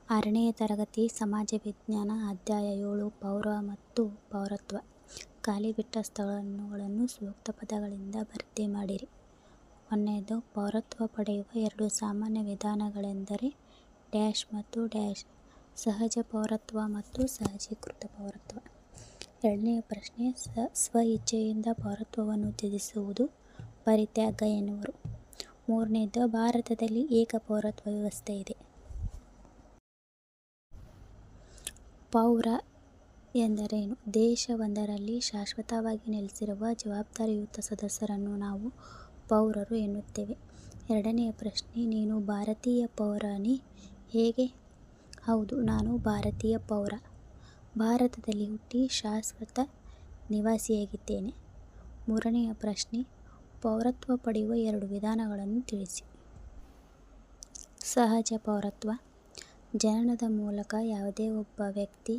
6ನೇ ತರಗತಿ ಸಮಾಜ ವಿಜ್ಞಾನ ಅಧ್ಯಾಯ 7 ಪೌರ ಮತ್ತು ಪೌರತ್ವ. ಖಾಲಿ ಬಿಟ್ಟ ಸ್ಥಳಗಳನ್ನು ಸೂಕ್ತ ಪದಗಳಿಂದ ಭರ್ತಿ ಮಾಡಿರಿ. 1ನೇದು, ಪೌರತ್ವ ಪಡೆಯುವ 2 ಸಾಮಾನ್ಯ ವಿಧಾನಗಳೆಂದರೆ ಡ್ಯಾಶ್ ಮತ್ತು ಡ್ಯಾಶ್, ಸಹಜ ಪೌರತ್ವ ಮತ್ತು ಸಹಜೀಕೃತ ಪೌರತ್ವ. 2ನೇ ಪ್ರಶ್ನೆ, ಸ್ವ ಇಚ್ಛೆಯಿಂದ ಪೌರತ್ವವನ್ನು ತ್ಯಜಿಸುವುದು ಪರಿತ್ಯಾಗ ಎನ್ನುವರು. 3ನೇದು, ಭಾರತದಲ್ಲಿ ಏಕ ಪೌರತ್ವ ವ್ಯವಸ್ಥೆ ಇದೆ. ಪೌರ ಎಂದರೇನು? ದೇಶವೊಂದರಲ್ಲಿ ಶಾಶ್ವತವಾಗಿ ನೆಲೆಸಿರುವ ಜವಾಬ್ದಾರಿಯುತ ಸದಸ್ಯರನ್ನು ನಾವು ಪೌರರು ಎನ್ನುತ್ತೇವೆ. 2ನೇ ಪ್ರಶ್ನೆ, ನೀನು ಭಾರತೀಯ ಪೌರನೇ? ಹೇಗೆ? ಹೌದು, ನಾನು ಭಾರತೀಯ ಪೌರ. ಭಾರತದಲ್ಲಿ ಹುಟ್ಟಿ ಶಾಶ್ವತ ನಿವಾಸಿಯಾಗಿದ್ದೇನೆ. 3ನೇ ಪ್ರಶ್ನೆ, ಪೌರತ್ವ ಪಡೆಯುವ 2 ವಿಧಾನಗಳನ್ನು ತಿಳಿಸಿ. ಸಹಜ ಪೌರತ್ವ. ಜನನದ ಮೂಲಕ ಯಾವುದೇ ಒಬ್ಬ ವ್ಯಕ್ತಿ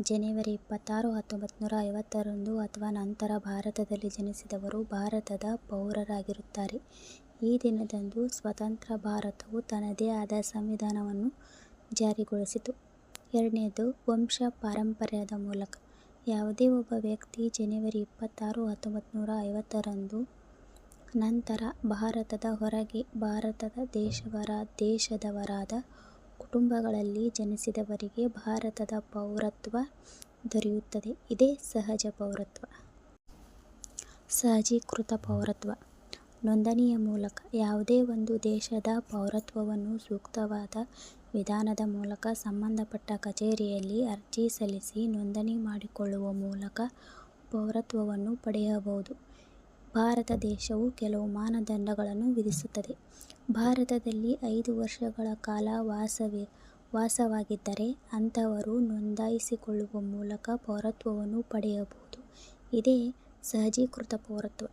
ಜನವರಿ 26, 1950 ಅಥವಾ ನಂತರ ಭಾರತದಲ್ಲಿ ಜನಿಸಿದವರು ಭಾರತದ ಪೌರರಾಗಿರುತ್ತಾರೆ. ಈ ದಿನದಂದು ಸ್ವತಂತ್ರ ಭಾರತವು ತನ್ನದೇ ಆದ ಸಂವಿಧಾನವನ್ನು ಜಾರಿಗೊಳಿಸಿತು. 2ನೇದು, ವಂಶ ಪಾರಂಪರ್ಯದ ಮೂಲಕ. ಯಾವುದೇ ಒಬ್ಬ ವ್ಯಕ್ತಿ ಜನವರಿ 26, 1950 ನಂತರ ಭಾರತದ ಹೊರಗೆ ಭಾರತದ ದೇಶದವರಾದ ಕುಟುಂಬಗಳಲ್ಲಿ ಜನಿಸಿದವರಿಗೆ ಭಾರತದ ಪೌರತ್ವ ದೊರೆಯುತ್ತದೆ. ಇದೇ ಸಹಜ ಪೌರತ್ವ. ಸಹಜೀಕೃತ ಪೌರತ್ವ. ನೋಂದಣಿಯ ಮೂಲಕ. ಯಾವುದೇ ಒಂದು ದೇಶದ ಪೌರತ್ವವನ್ನು ಸೂಕ್ತವಾದ ವಿಧಾನದ ಮೂಲಕ ಸಂಬಂಧಪಟ್ಟ ಕಚೇರಿಯಲ್ಲಿ ಅರ್ಜಿ ಸಲ್ಲಿಸಿ ನೋಂದಣಿ ಮಾಡಿಕೊಳ್ಳುವ ಮೂಲಕ ಪೌರತ್ವವನ್ನು ಪಡೆಯಬಹುದು. ಭಾರತ ದೇಶವು ಕೆಲವು ಮಾನದಂಡಗಳನ್ನು ವಿಧಿಸುತ್ತದೆ. ಭಾರತದಲ್ಲಿ 5 ವರ್ಷಗಳ ಕಾಲ ವಾಸವಾಗಿದ್ದರೆ ಅಂತಹವರು ನೋಂದಾಯಿಸಿಕೊಳ್ಳುವ ಮೂಲಕ ಪೌರತ್ವವನ್ನು ಪಡೆಯಬಹುದು. ಇದೇ ಸಹಜೀಕೃತ ಪೌರತ್ವ.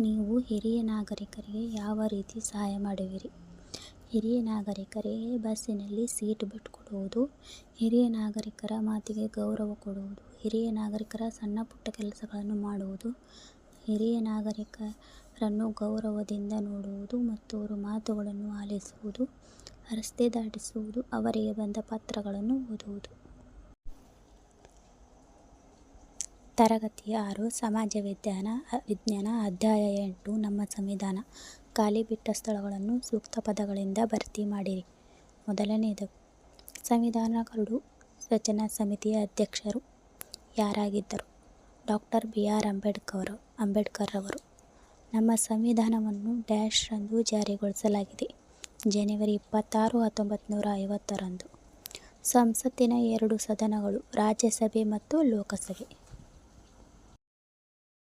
ನೀವು ಹಿರಿಯ ನಾಗರಿಕರಿಗೆ ಯಾವ ರೀತಿ ಸಹಾಯ ಮಾಡುವಿರಿ? ಹಿರಿಯ ನಾಗರಿಕರಿಗೆ ಬಸ್ಸಿನಲ್ಲಿ ಸೀಟ್ ಬೆಲ್ಟ್ ಕೊಡುವುದು, ಹಿರಿಯ ನಾಗರಿಕರ ಮಾತಿಗೆ ಗೌರವ ಕೊಡುವುದು, ಹಿರಿಯ ನಾಗರಿಕರ ಸಣ್ಣ ಪುಟ್ಟ ಕೆಲಸಗಳನ್ನು ಮಾಡುವುದು, ಹಿರಿಯ ನಾಗರಿಕರನ್ನು ಗೌರವದಿಂದ ನೋಡುವುದು ಮತ್ತು ಅವರ ಮಾತುಗಳನ್ನು ಆಲಿಸುವುದು, ರಸ್ತೆ ದಾಟಿಸುವುದು, ಅವರಿಗೆ ಬಂದ ಪತ್ರಗಳನ್ನು ಓದುವುದು. ತರಗತಿ 6 ಸಮಾಜ ವಿಜ್ಞಾನ ಅಧ್ಯಾಯ 8 ನಮ್ಮ ಸಂವಿಧಾನ. ಖಾಲಿ ಬಿಟ್ಟ ಸ್ಥಳಗಳನ್ನು ಸೂಕ್ತ ಪದಗಳಿಂದ ಭರ್ತಿ ಮಾಡಿರಿ. 1ನೇದು, ಸಂವಿಧಾನ ಕರಡು ರಚನಾ ಸಮಿತಿಯ ಅಧ್ಯಕ್ಷರು ಯಾರಾಗಿದ್ದರು? ಡಾಕ್ಟರ್ BR ಅಂಬೇಡ್ಕರ್ ರವರು. ನಮ್ಮ ಸಂವಿಧಾನವನ್ನು ಡ್ಯಾಶ್ ರಂದು ಜಾರಿಗೊಳಿಸಲಾಗಿದೆ. ಜನವರಿ 26, 1950 ಸಂಸತ್ತಿನ 2 ಸದನಗಳು, ರಾಜ್ಯಸಭೆ ಮತ್ತು ಲೋಕಸಭೆ.